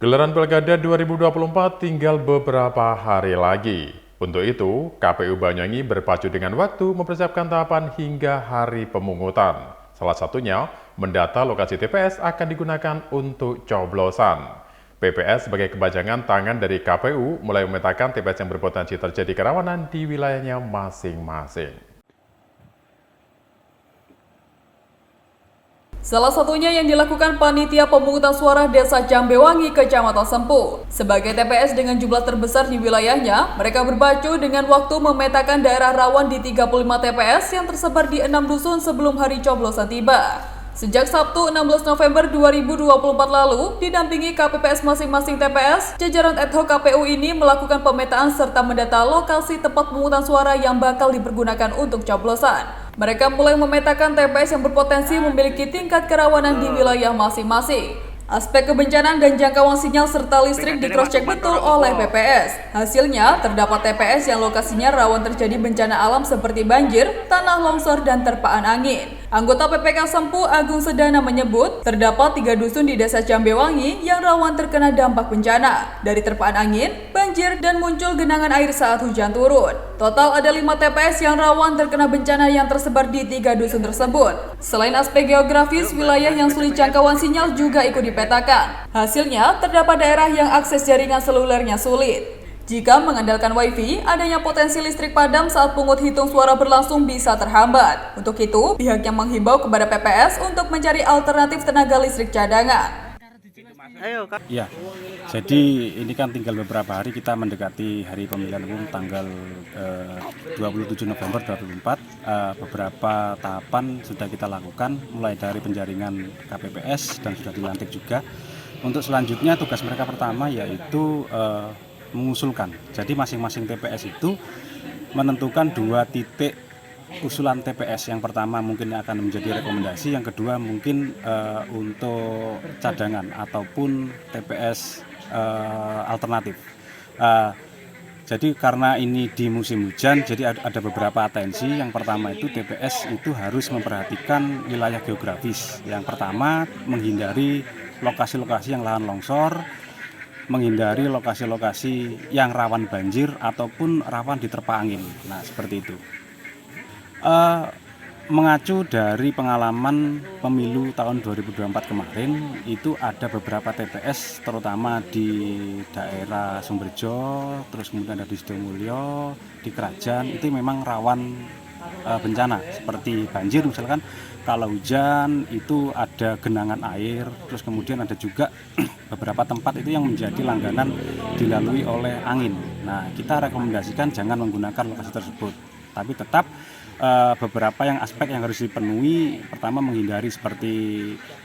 Gelaran Pilkada 2024 tinggal beberapa hari lagi. Untuk itu, KPU Banyuwangi berpacu dengan waktu mempersiapkan tahapan hingga hari pemungutan. Salah satunya, mendata lokasi TPS akan digunakan untuk coblosan. PPS sebagai kebajangan tangan dari KPU mulai memetakan TPS yang berpotensi terjadi kerawanan di wilayahnya masing-masing. Salah satunya yang dilakukan Panitia Pemungutan Suara Desa Jambewangi, Kecamatan Sempu. Sebagai TPS dengan jumlah terbesar di wilayahnya, mereka berpacu dengan waktu memetakan daerah rawan di 35 TPS yang tersebar di 6 dusun sebelum hari coblosan tiba. Sejak Sabtu 16 November 2024 lalu, didampingi KPPS masing-masing TPS, jajaran ad hoc KPU ini melakukan pemetaan serta mendata lokasi tempat pemungutan suara yang bakal dipergunakan untuk coblosan. Mereka mulai memetakan TPS yang berpotensi memiliki tingkat kerawanan di wilayah masing-masing. Aspek kebencanaan dan jangkauan sinyal serta listrik di-cross-check betul oleh PPS. Hasilnya, terdapat TPS yang lokasinya rawan terjadi bencana alam seperti banjir, tanah longsor, dan terpaan angin. Anggota PPK Sempu Agung Sedana menyebut, terdapat 3 dusun di Desa Jambewangi yang rawan terkena dampak bencana, dari terpaan angin, banjir, dan muncul genangan air saat hujan turun. Total ada 5 TPS yang rawan terkena bencana yang tersebar di 3 dusun tersebut. Selain aspek geografis, wilayah yang sulit jangkauan sinyal juga ikut dipetakan. Hasilnya, terdapat daerah yang akses jaringan selulernya sulit. Jika mengandalkan WiFi, adanya potensi listrik padam saat pungut hitung suara berlangsung bisa terhambat. Untuk itu, pihaknya menghimbau kepada PPS untuk mencari alternatif tenaga listrik cadangan. Ya, jadi ini kan tinggal beberapa hari kita mendekati hari pemilihan umum tanggal 27 November 2024. Beberapa tahapan sudah kita lakukan, mulai dari penjaringan KPPS dan sudah dilantik juga. Untuk selanjutnya tugas mereka pertama yaitu mengusulkan. Jadi masing-masing TPS itu menentukan 2 titik usulan TPS. Yang pertama mungkin akan menjadi rekomendasi, yang kedua mungkin untuk cadangan ataupun TPS alternatif. Jadi karena ini di musim hujan, jadi ada beberapa atensi. Yang pertama itu TPS itu harus memperhatikan wilayah geografis. Yang pertama menghindari lokasi-lokasi yang rawan longsor, menghindari lokasi-lokasi yang rawan banjir ataupun rawan diterpa angin. Nah, seperti itu. Mengacu dari pengalaman pemilu tahun 2024 kemarin, itu ada beberapa TPS terutama di daerah Sumberjo, terus kemudian ada di Sidomulyo, di Kerajaan, itu memang rawan bencana seperti banjir misalkan. Kalau hujan itu ada genangan air, terus kemudian ada juga beberapa tempat itu yang menjadi langganan dilalui oleh angin. Nah, kita rekomendasikan jangan menggunakan lokasi tersebut, tapi tetap beberapa aspek yang harus dipenuhi. Pertama, menghindari seperti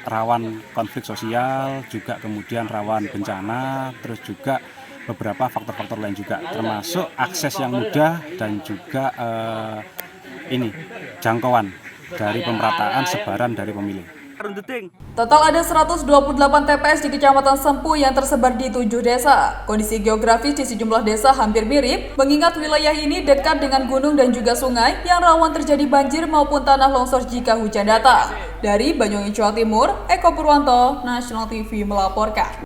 rawan konflik sosial, juga kemudian rawan bencana, terus juga beberapa faktor-faktor lain juga, termasuk akses yang mudah dan juga jangkauan dari pemerataan sebaran dari pemilih. Total ada 128 TPS di Kecamatan Sempu yang tersebar di 7 desa. Kondisi geografis di sejumlah desa hampir mirip, mengingat wilayah ini dekat dengan gunung dan juga sungai yang rawan terjadi banjir maupun tanah longsor jika hujan datang. Dari Banyuwangi, Jawa Timur, Eko Purwanto, National TV melaporkan.